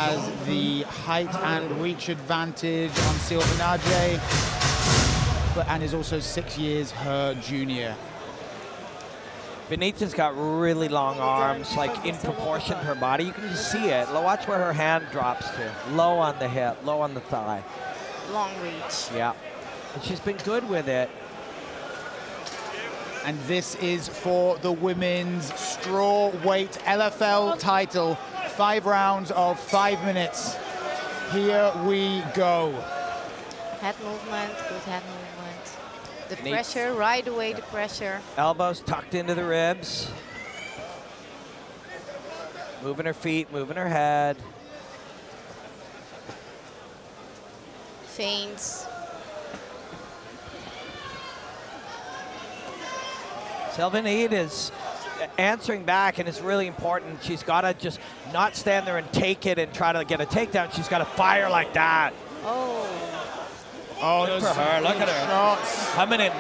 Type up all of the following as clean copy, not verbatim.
has the height and reach advantage on Silvaneide, and is also 6 years her junior. Benita's got really long arms, like in proportion to her body. You can just see it. Watch where her hand drops to. Low on the hip, low on the thigh. Long reach. Yeah. And she's been good with it. And this is for the women's strawweight LFL title. 5 rounds of 5 minutes. Here we go. Head movement, good head movement. The pressure, right away the pressure. Elbows tucked into the ribs. Moving her feet, moving her head. Feints. Silvaneide is answering back, and it's really important. She's got to just not stand there and take it and try to get a takedown. She's got to fire like that. Oh, good for her. Look at her. Shots. Coming in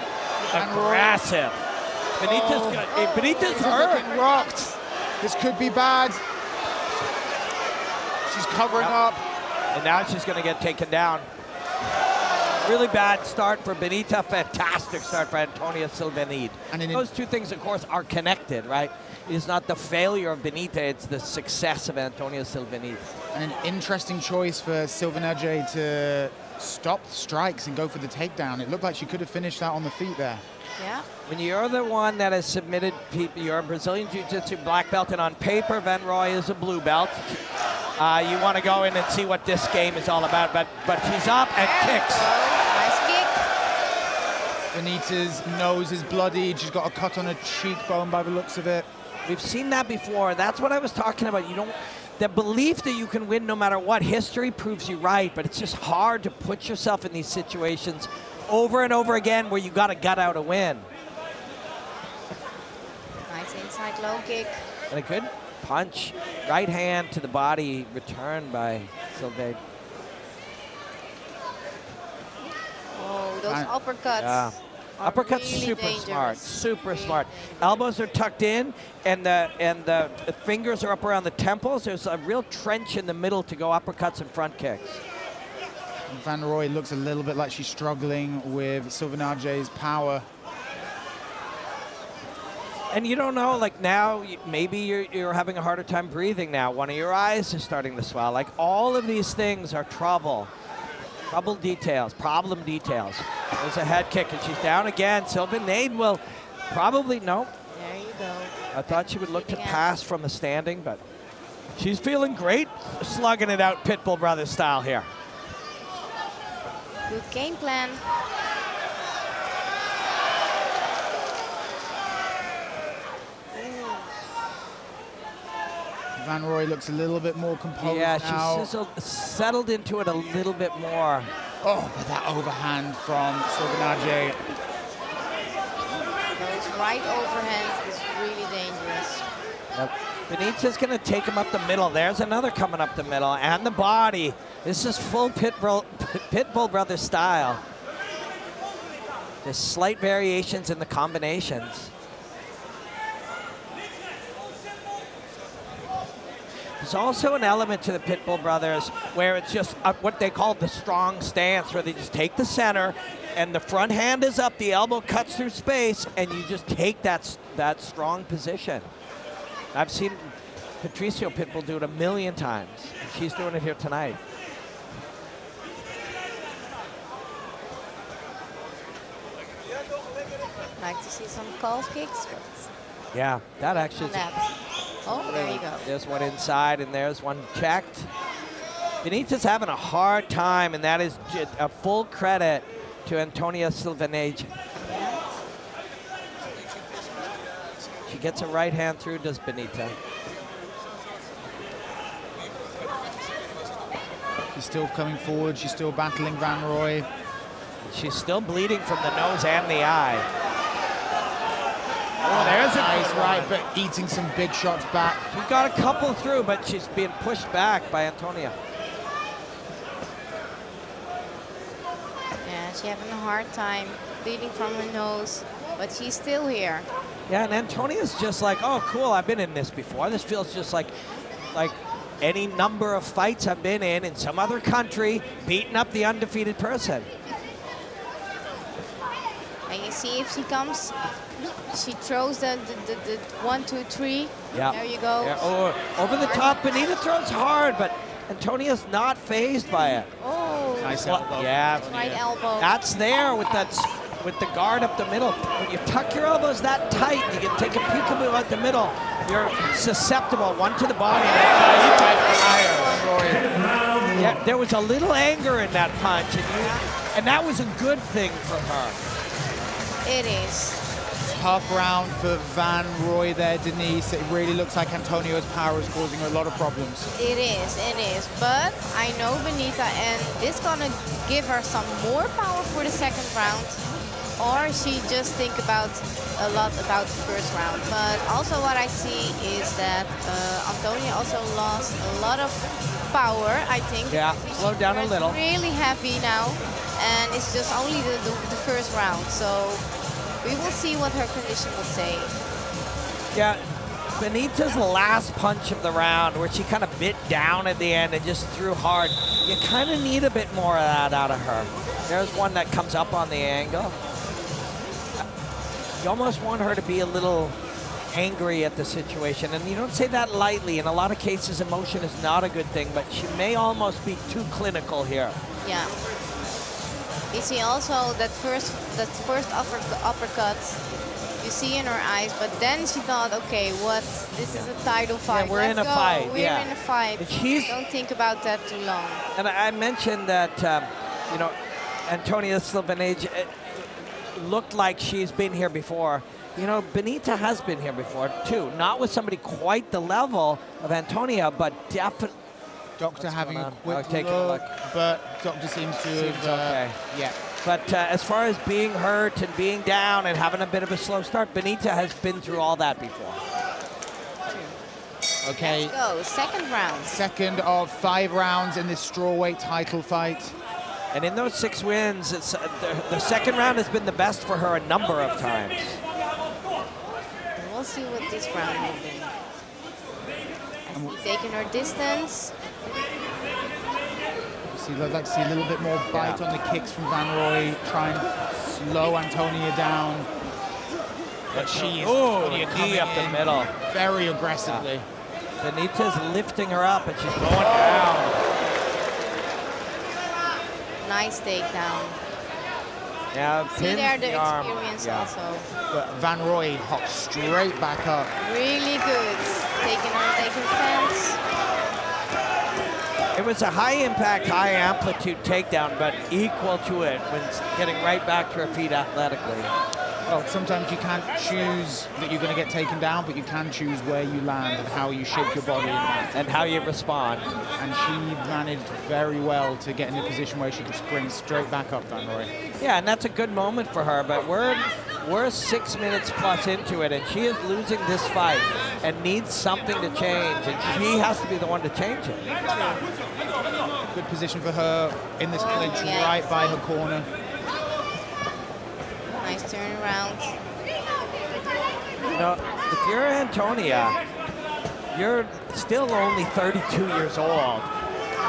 aggressive. Benita's hurt. Looking rocked. This could be bad. She's covering up. And now she's going to get taken down. Really bad start for Benita. Fantastic start for Antonia Silvaneide. And those two things, of course, are connected, right? It's not the failure of Benita, it's the success of Antonia Silvaneide. And an interesting choice for Silvaneide to stop the strikes and go for the takedown. It looked like she could have finished that on the feet there. Yeah. When you're the one that has submitted people, you're a Brazilian Jiu-Jitsu black belt, and on paper, Van Rooij is a blue belt. You want to go in and see what this game is all about, but she's up and kicks. Nice kick. Benita's nose is bloodied. She's got a cut on her cheekbone by the looks of it. We've seen that before. That's what I was talking about. You don't, the belief that you can win no matter what, history proves you right, but it's just hard to put yourself in these situations over and over again where you got to gut out a win. Nice inside low kick. And a good punch. Right hand to the body, returned by Silvaneide. Oh, those uppercuts. Yeah. Uppercuts really super dangerous. smart, super smart. Elbows are tucked in, and the fingers are up around the temples. There's a real trench in the middle to go uppercuts and front kicks. Van Rooij looks a little bit like she's struggling with Silvaneide's power. And you don't know, like now, maybe you're having a harder time breathing now. One of your eyes is starting to swell. Like all of these things are trouble. Trouble details, problem details. There's a head kick, and she's down again. Silvaneide will probably, no. There you go. I thought she would look to pass from the standing, but she's feeling great, slugging it out Pitbull Brothers style here. Good game plan. Van Rooij looks a little bit more composed now. now. She's settled into it a little bit more. Oh, but that overhand from Silvaneide. Those right overhands is really dangerous. Yep. Benita's going to take him up the middle. There's another coming up the middle, and the body. This is full Pitbull Brothers style. There's slight variations in the combinations. There's also an element to the Pitbull Brothers where it's just what they call the strong stance, where they just take the center and the front hand is up, the elbow cuts through space, and you just take that strong position. I've seen Patricio Pitbull do it a million times. And she's doing it here tonight. Like to see some calf kicks. But yeah, that actually. Oh, there you go. There's one inside, and there's one checked. Benita's having a hard time, and that is a full credit to Antonia Silvaneide. She gets a right hand through, does Benita. She's still coming forward. She's still battling Van Rooij. She's still bleeding from the nose and the eye. Oh, there's a nice right, but eating some big shots back. She got a couple through, but she's being pushed back by Antonia. Yeah, she's having a hard time bleeding from her nose, but she's still here. Yeah, and Antonia's just like, oh, cool, I've been in this before. This feels just like any number of fights I've been in some other country, beating up the undefeated person. And you see if she comes, she throws the 1, 2, 3. Yeah. There you go. Yeah. Oh, over the top, Benita throws hard, but Antonia's not phased by it. Oh. Nice Well, elbow. yeah. Right elbow. That's there with with the guard up the middle. When you tuck your elbows that tight, you can take a peekaboo out the middle. You're susceptible. One to the body. Yeah, there was a little anger in that punch, and that was a good thing for her. It is. Tough round for Van Rooij there, Denise. It really looks like Antonio's power is causing her a lot of problems. It is. But I know Benita, and this gonna give her some more power for the second round. Or she just think about a lot about the first round. But also what I see is that Antonia also lost a lot of power, I think. Yeah, slowed down a little. Really heavy now, and it's just only the first round. So we will see what her condition will say. Yeah, Benita's last punch of the round, where she kind of bit down at the end and just threw hard. You kind of need a bit more of that out of her. There's one that comes up on the angle. You almost want her to be a little angry at the situation, and you don't say that lightly. In a lot of cases, emotion is not a good thing, but she may almost be too clinical here. Yeah. You see also that first uppercut you see in her eyes, but then she thought, okay, this is a title fight. Yeah, we're in a fight. We're in a fight. Don't think about that too long. And I mentioned that, you know, Antonia Silvaneide looked like she's been here before. You know, Benita has been here before too. Not with somebody quite the level of Antonia, but definitely. Doctor having a quick look, but Doctor seems to have, okay. Yeah. But as far as being hurt and being down and having a bit of a slow start, Benita has been through all that before. Okay. Let's go, second round. Second of 5 rounds in this strawweight title fight. And in those 6 wins, it's, the second round has been the best for her a number of times. We'll see what this round will be. As she's taking her distance. I'd like to see a little bit more bite on the kicks from Van Rooij, try and slow Antonia down. But she is knee up the middle. Very aggressively. Yeah. Benita's lifting her up, and she's going down. Nice takedown. Yeah, see there the arm. experience also. But Van Rooij hops straight back up. Really good. Taking fence. It was a high impact, high amplitude takedown, but equal to it when getting right back to her feet athletically. Well, sometimes you can't choose that you're going to get taken down, but you can choose where you land and how you shape your body. And how you respond. And she managed very well to get in a position where she could sprint straight back up, Van Rooij. Yeah, and that's a good moment for her, but we're 6 minutes plus into it, and she is losing this fight and needs something to change, and she has to be the one to change it. Good position for her in this clinch, right by her corner. Nice turnaround. You know, if you're Antonia, you're still only 32 years old.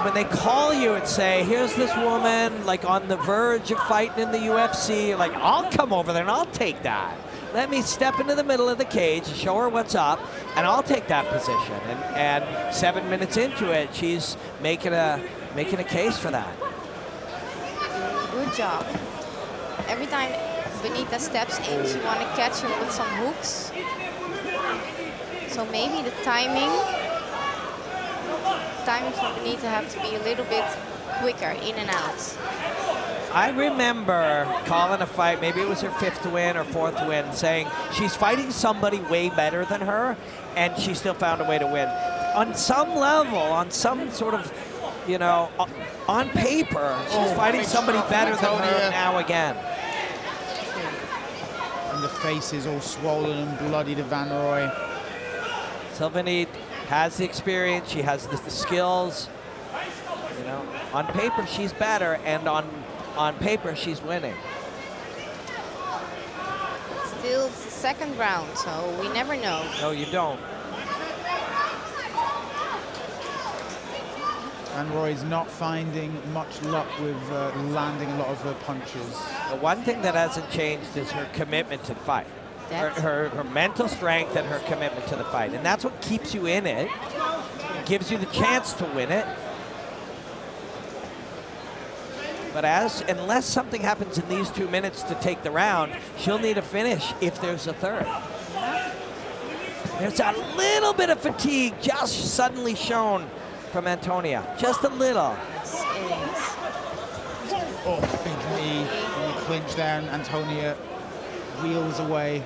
When they call you and say, here's this woman like on the verge of fighting in the UFC, you're like, I'll come over there and I'll take that. Let me step into the middle of the cage, show her what's up, and I'll take that position. And 7 minutes into it, she's making a case for that. Good job. Every time Benita steps in, she want to catch her with some hooks. So maybe the timing for Benita have to be a little bit quicker in and out. I remember calling a fight, maybe it was her 5th win or 4th win, saying she's fighting somebody way better than her, and she still found a way to win. On some level, on some sort of, you know, on paper, she's fighting somebody better than her now again. And the face is all swollen and bloody to Van Rooij. Silvaneide has the experience, she has the skills. You know, on paper she's better, and on paper she's winning. Still it's the second round, so we never know. No, you don't. Van Rooij's not finding much luck with landing a lot of her punches. The one thing that hasn't changed is her commitment to the fight. Her mental strength and her commitment to the fight. And that's what keeps you in it. It gives you the chance to win it. But unless something happens in these 2 minutes to take the round, she'll need a finish if there's a third. There's a little bit of fatigue just suddenly shown from Antonia. Just a little. Yes, it is. Oh, big knee in the clinch there, and Antonia wheels away.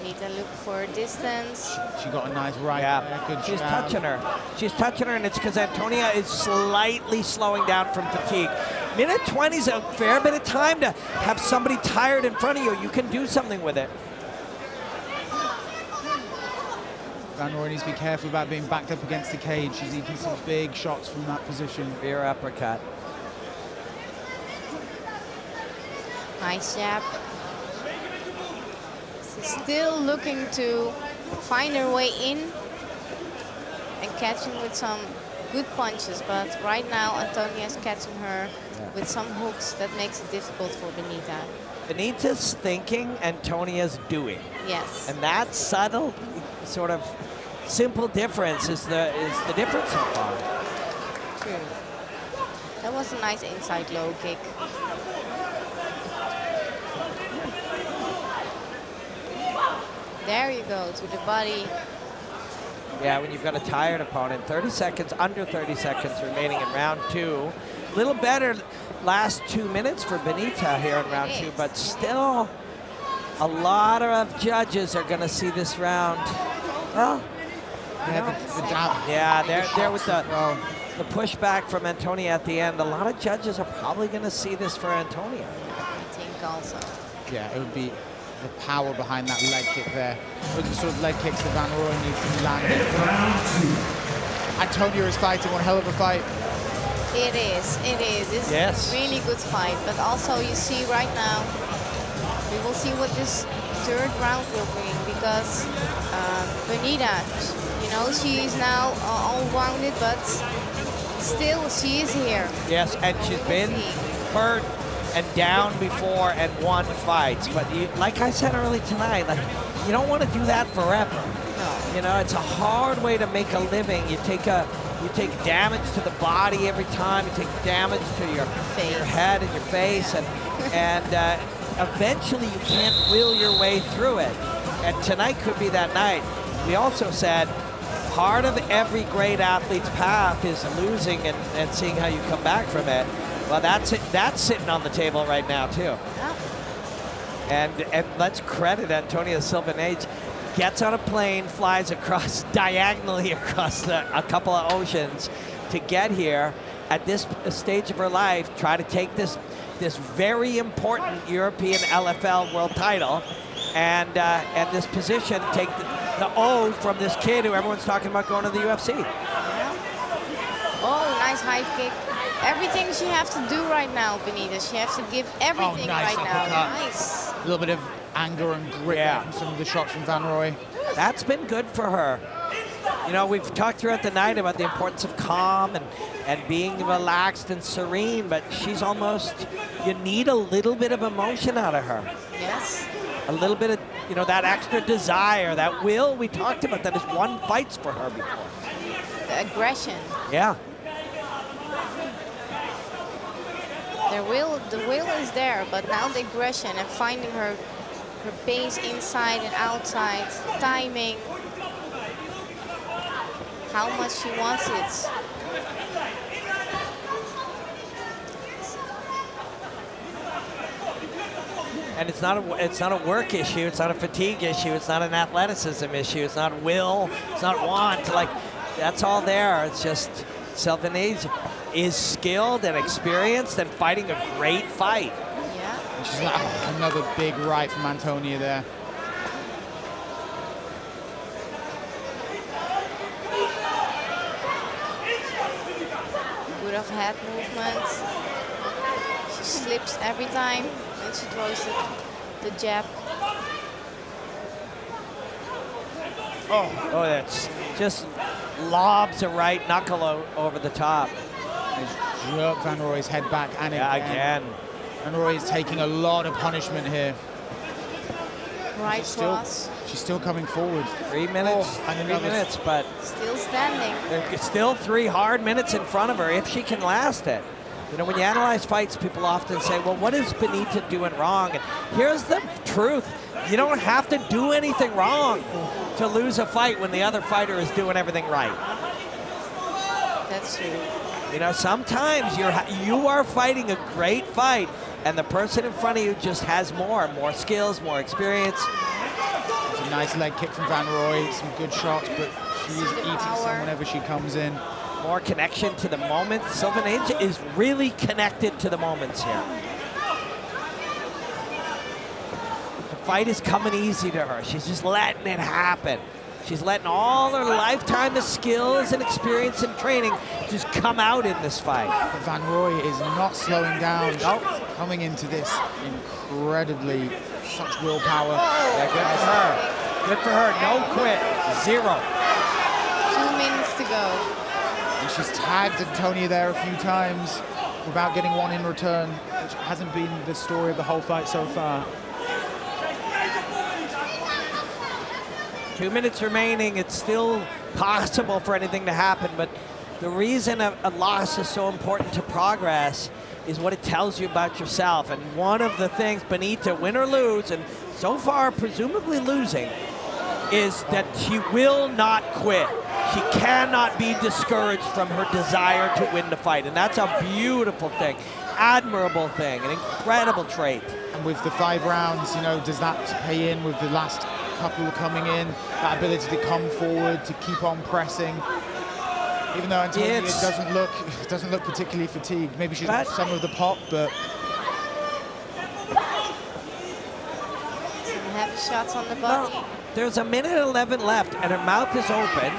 Need to look for distance. She got a nice right there. Good She's jab. touching her. She's touching her, and it's because Antonia is slightly slowing down from fatigue. Minute 20 is a fair bit of time to have somebody tired in front of you. You can do something with it. Van Rooij needs to be careful about being backed up against the cage. She's eating some big shots from that position. Rear uppercut. Nice jab. She's still looking to find her way in and catching with some good punches, but right now Antonia's catching her with some hooks that makes it difficult for Benita. Benita's thinking, Antonia's doing. Yes. And that subtle, sort of simple difference is the difference so far. True. That was a nice inside low kick. There you go, to the body. Yeah, when you've got a tired opponent, 30 seconds, under 30 seconds remaining in round 2. A little better last 2 minutes for Benita here in round 2, but still a lot of judges are going to see this round. Well, there with the pushback from Antonia at the end. A lot of judges are probably going to see this for Antonia. I think also. Yeah, it would be the power behind that leg kick there. With the sort of leg kicks that Van Rooij needs to land in. Antonia is fighting one hell of a fight. It is. It's a really good fight, but also you see right now, we will see what this third round will bring, because Benita, you know, she is now all rounded, but still she is here. Yes, and she's been hurt and down before and won fights, but like I said early tonight, like, you don't want to do that forever. No. You know, it's a hard way to make a living. You take damage to the body every time. You take damage to your head and your face, and eventually you can't will your way through it. And tonight could be that night. We also said part of every great athlete's path is losing and seeing how you come back from it. Well, that's it. That's sitting on the table right now too. Yeah. And let's credit Antonia Silvaneide. Gets on a plane, flies diagonally across a couple of oceans to get here at this stage of her life, try to take this very important European LFL world title, and this position, take the O from this kid who everyone's talking about going to the UFC. Yeah. Oh, nice high kick. Everything she has to do right now, Benita. She has to give everything nice right now. uppercut. Nice. A little bit of anger and grit from some of the shots from Van Rooij. That's been good for her. You know, we've talked throughout the night about the importance of calm and being relaxed and serene, but she's almost, you need a little bit of emotion out of her. Yes. A little bit of, you know, that extra desire, that will we talked about that has won fights for her before. The aggression. Yeah. The will is there, but now the aggression and finding her pace inside and outside, timing, how much she wants it. And it's not a work issue, it's not a fatigue issue, it's not an athleticism issue, it's not will, it's not want. Like, that's all there. It's just Silvaneide is skilled and experienced and fighting a great fight. Yeah. And she's like, another big right from Antonia there. Good of head movement. She slips every time and she throws the jab. Oh, that's just lobs a right knuckle over the top. He's jerked Van Rooij's head back and again. Van Rooij is taking a lot of punishment here. Right cross. She's still coming forward. 3 minutes, and 3 minutes, but still standing. there's still 3 hard minutes in front of her if she can last it. You know, when you analyze fights, people often say, well, what is Benita doing wrong? And here's the truth. You don't have to do anything wrong to lose a fight when the other fighter is doing everything right. That's true. You know, sometimes you are fighting a great fight, and the person in front of you just has more skills, more experience. It's a nice leg kick from Van Rooij, some good shots, but she is eating some whenever she comes in. More connection to the moment. Silvaneide is really connected to the moments here. The fight is coming easy to her. She's just letting it happen. She's letting all her lifetime of skills and experience and training just come out in this fight. But Van Rooij is not slowing down. Nope. Coming into this incredibly, such willpower. Yeah, good for her. Good for her. No quit. 0. 2 minutes to go. And she's tagged Antonia there a few times without getting one in return, which hasn't been the story of the whole fight so far. 2 minutes remaining. It's still possible for anything to happen, but the reason a loss is so important to progress is what it tells you about yourself. And one of the things, Benita, win or lose, and so far presumably losing, is that she will not quit. She cannot be discouraged from her desire to win the fight, and that's a beautiful thing, admirable thing, an incredible trait. And with the 5 rounds, you know, does that pay in with the last couple coming in? That ability to come forward, to keep on pressing. Even though Antonia doesn't look particularly fatigued. Maybe she's got some of the pop, but some heavy shots on the body. Well, there's 1:11 left, and her mouth is open.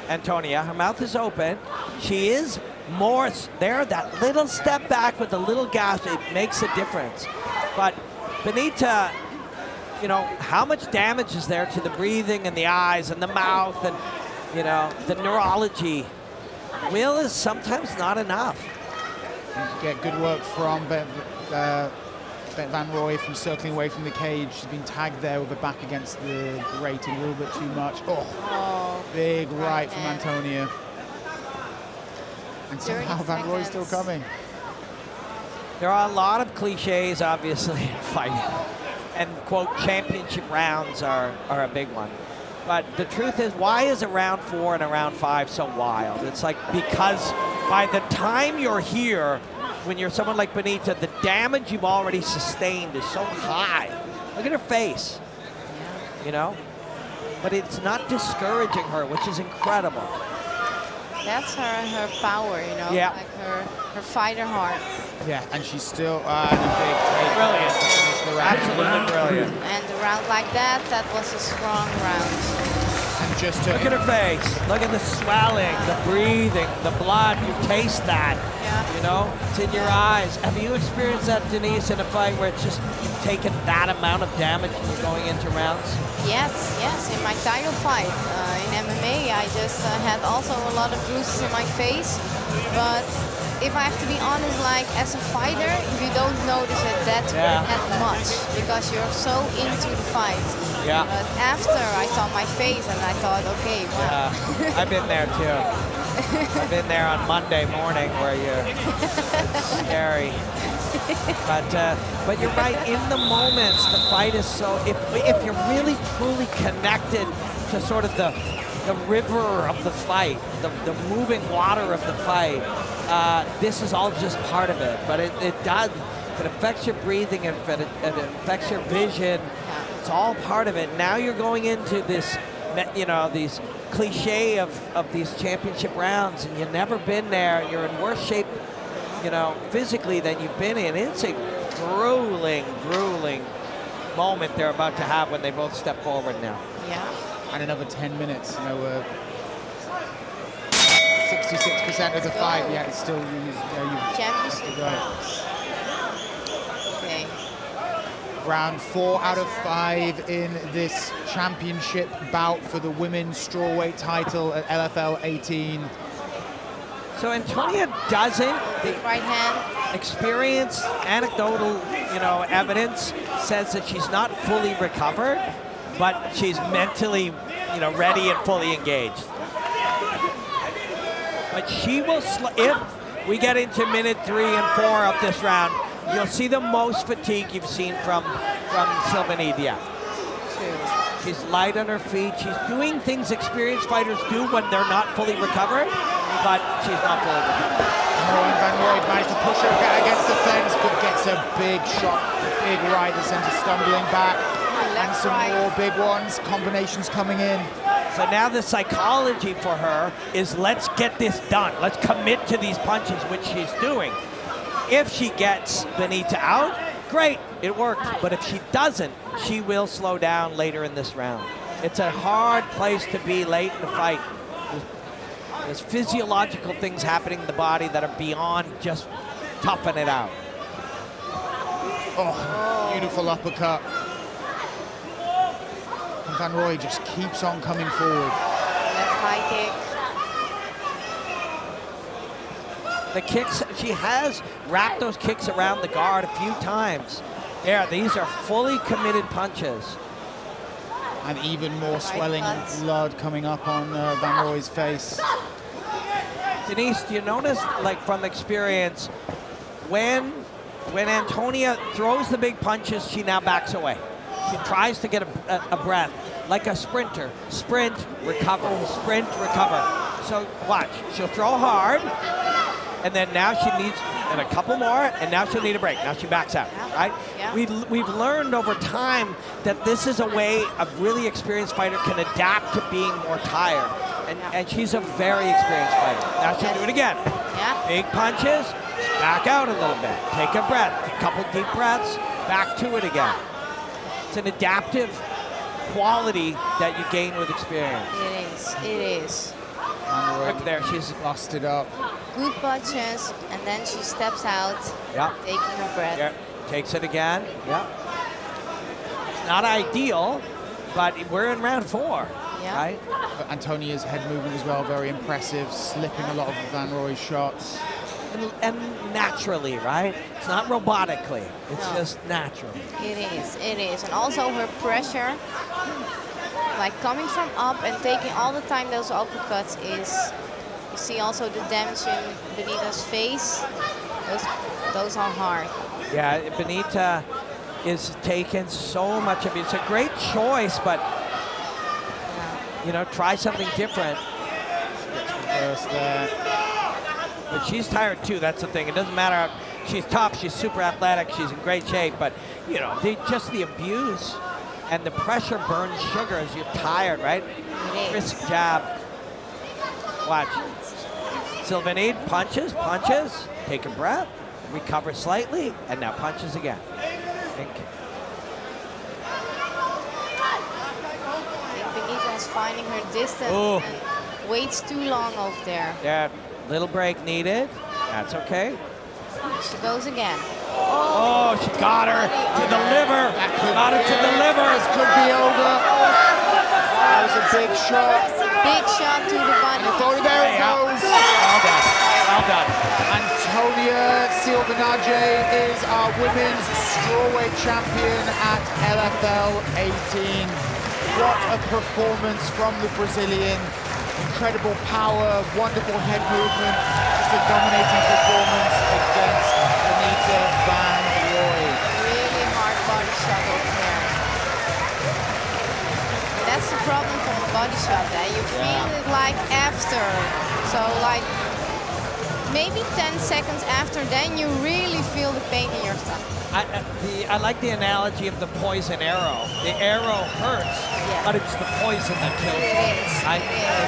Antonia, her mouth is open. She is more there. That little step back with a little gasp, it makes a difference. But Benita, you know, how much damage is there to the breathing and the eyes and the mouth and, you know, the neurology? Will is sometimes not enough. Get good work from Van Rooij from circling away from the cage. She's been tagged there with her back against the grating a little bit too much. Oh, big right from Antonia. And somehow Van Rooij's still coming. There are a lot of cliches, obviously, in fighting. And, quote, championship rounds are a big one. But the truth is, why is a round 4 and a round 5 so wild? It's like, because by the time you're here, when you're someone like Benita, the damage you've already sustained is so high. Look at her face, you know? But it's not discouraging her, which is incredible. That's her power, you know? Yeah. Like her fighter heart. Yeah, and she's still in a big take. Brilliant. Absolutely brilliant. And a round like that was a strong round. And just look at her face. Look at the swelling, the breathing, the blood. You taste that. Yeah. You know, it's in your eyes. Have you experienced that, Denise, in a fight where it's just you've taken that amount of damage and you're going into rounds? Yes. In my title fight in MMA, I just had also a lot of bruises in my face. But if I have to be honest, like as a fighter, you don't notice it that much because you're so into the fight. Yeah. But after I saw my face and I thought, okay, wow. Yeah, I've been there too. I've been there on Monday morning where you're scary. But you're right, in the moments, the fight is so, if you're really truly connected to sort of the river of the fight, the moving water of the fight, this is all just part of it. But it affects your breathing, it affects your vision. It's all part of it. Now you're going into this, you know, these cliche of these championship rounds, and you've never been there. You're in worse shape, you know, physically than you've been in. It's a grueling moment they're about to have when they both step forward now. Yeah. And another 10 minutes. You know, 66% of the fight. Yeah, it's still championship rounds. Okay. Round 4 out of 5 in this championship bout for the women's strawweight title at LFL18. So Antonia doesn't. Big right hand. Experience, anecdotal, evidence says that she's not fully recovered, but she's mentally, ready and fully engaged. But she will, if we get into minute 3 and 4 of this round, you'll see the most fatigue you've seen from Silvaneide. She's light on her feet. She's doing things experienced fighters do when they're not fully recovered, but she's not fully recovered. Van Rooij managed to push her against the fence, but gets a big shot, big right that sends her stumbling back. And some more big ones, combinations coming in. So now the psychology for her is let's get this done. Let's commit to these punches, which she's doing. If she gets Benita out, great, it worked. But if she doesn't, she will slow down later in this round. It's a hard place to be late in the fight. There's physiological things happening in the body that are beyond just toughing it out. Oh, beautiful uppercut. And Van Rooij just keeps on coming forward. Left high kick. The kicks, she has wrapped those kicks around the guard a few times. Yeah, these are fully committed punches. And even more swelling and blood coming up on Van Rooij's face. Denise, do you notice, like from experience, when Antonia throws the big punches, she now backs away. She tries to get a breath, like a sprinter. Sprint, recover, sprint, recover. So watch, she'll throw hard, and then now she needs, and a couple more, and now she'll need a break. Now she backs out, right? Yeah. We've learned over time that this is a way a really experienced fighter can adapt to being more tired. And she's a very experienced fighter. Now she'll do it again. Yeah. Big punches, back out a little bit. Take a breath, a couple deep breaths, back to it again. It's an adaptive quality that you gain with experience. It is. Look there, she's busted up. Good punches, and then she steps out, taking her breath. Yeah. Takes it again. Yeah. It's not ideal, but we're in round 4. Yeah. Right? But Antonia's head movement as well, very impressive, slipping a lot of Van Rooij's shots. And naturally, right? It's not robotically. It's just natural. It is. And also her pressure, like coming from up and taking all the time those uppercuts is, you see also the damage in Benita's face. Those are hard. Yeah, Benita is taking so much of it. It's a great choice, but try something different. Reverse there. But she's tired too, that's the thing. It doesn't matter. She's tough, she's super athletic, she's in great shape, but just the abuse and the pressure burns sugar as you're tired, right? Crisp jab. Watch. Silvaneide punches, take a breath, recover slightly, and now punches again. I think Benita's finding her distance and waits too long over there. Yeah, little break needed. That's okay. She goes again. Oh, she got her to the liver. Got her to the liver. This could be over. That was a big shot. Big shot to the body. There it goes. Well done. Antonia Silvaneide is our women's strawweight champion at LFL18. What a performance from the Brazilian. Incredible power, wonderful head movement, just a dominating performance against Benita van Rooij. Really hard body shot over there. That's the problem from a body shot, you feel it like after. So like maybe 10 seconds after, then you really feel the pain in your stomach. I like the analogy of the poison arrow. The arrow hurts, but it's the poison that kills you.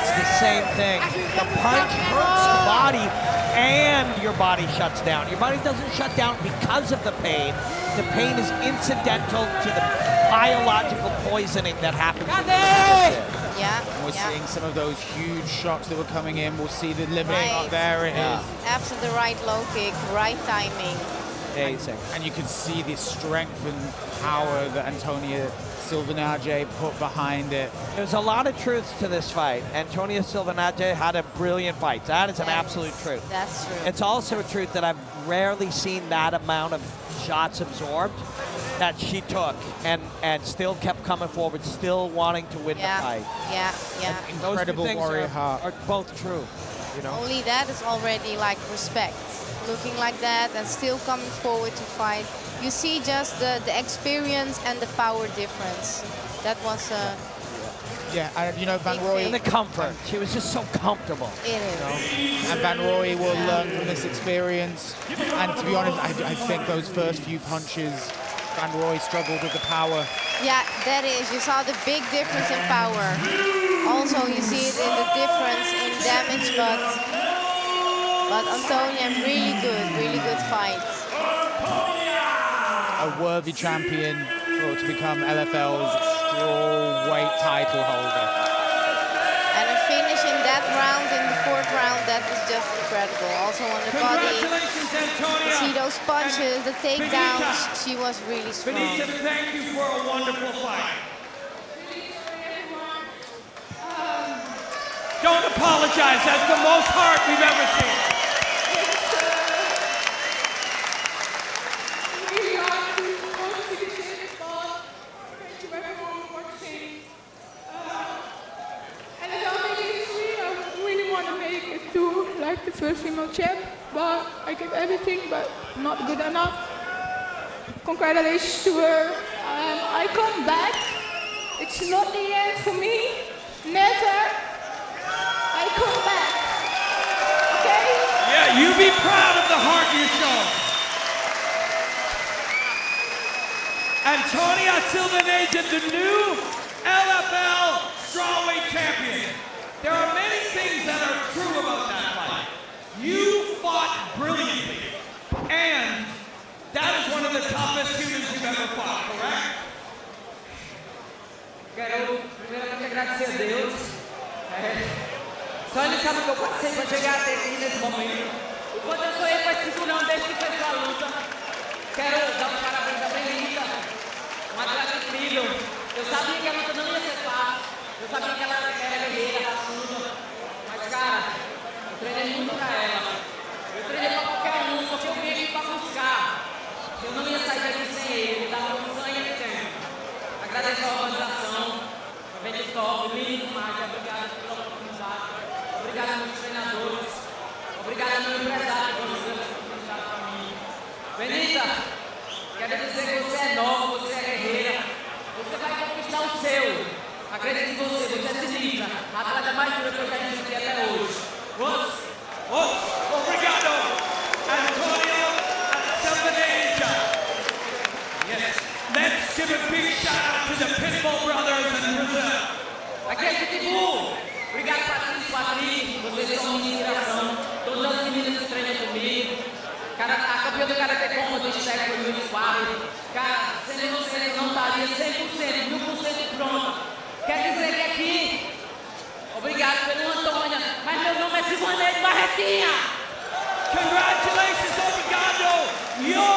It's the same thing. The punch hurts the body, and your body shuts down. Your body doesn't shut down because of the pain. The pain is incidental to the biological poisoning that happens. We're seeing some of those huge shots that were coming in. We'll see the liver. There it is. After the right low kick, right timing. Amazing. And you can see the strength and power that Antonia Silvaneide put behind it. There's a lot of truths to this fight. Antonia Silvaneide had a brilliant fight. That is an absolute truth. That's true. It's also a truth that I've rarely seen that amount of shots absorbed that she took and still kept coming forward, still wanting to win the fight. Yeah. Incredible warrior heart. Are both true. You know? Only that is already like respect. Looking like that and still coming forward to fight. You see just the experience and the power difference. That was yeah, and you know, Van Rooij... And the comfort. She was just so comfortable. It is. You know? And Van Rooij will learn from this experience. And to be honest, I think those first few punches, Van Rooij struggled with the power. Yeah, that is. You saw the big difference in power. Also, you see it in the difference in damage, but Antonia, really good fight. A worthy champion to become LFL's strawweight title holder. And a finish in that round, in the 4th round, that was just incredible. Also on the body, see those punches, the takedowns, she was really strong. Benita, thank you for a wonderful fight. Don't apologize, that's the most heart we've ever seen. Like the first female champ, but I give everything, but not good enough. Congratulations to her. I come back. It's not the end for me. Never. I come back. Okay? Yeah, you be proud of the heart you show. Antonia Silvaneide, the new LFL Strawweight champion. There are many things that are true about that fight. You fought brilliantly, and that is one of the toughest humans you've ever fought, correct? Quero primeiramente agradecer a Deus. Só Ele sabe o que eu passei para chegar até aqui nesse momento. O quanto eu sonhei com esse cinturão desde que fez a luta. Quero dar os parabéns à Benita. Uma atleta incrível. Eu sabia que a luta não ia ser fácil. Eu sabia que ela era guerreira, raçuda. Mas, cara, eu treinei muito pra ela. Eu treinei pra qualquer um, porque eu vim aqui pra buscar. Eu não ia sair daqui sem ele, dava um sangue de tempo. Agradeço a organização, o evento top, lindo demais. Obrigado pela oportunidade. Obrigado aos meus treinadores. Obrigado ao meu empresário por você deu essa oportunidade pra mim. Benita, quero dizer que você é nova, você é guerreira. Você vai conquistar o seu. Acredito em você, você é sinistra. A atleta mais dura que eu já tive até hoje. Obrigado, Antonia Silvaneide. Yes, let's give a big shout out to the Pitbull Brothers in Brazil. Acredito em você. Obrigado, Patrick. Vocês são minha inspiração. Todas as meninas que treinam comigo. Cara, a campeã do Karate Combo do Step foi muito suave. Cara, sem vocês não estaria 100%, 1000% pronta. Quer dizer que aqui, obrigado pelo Antonia, mas meu nome é Silvaneide Marretinha. Congratulations, obrigado.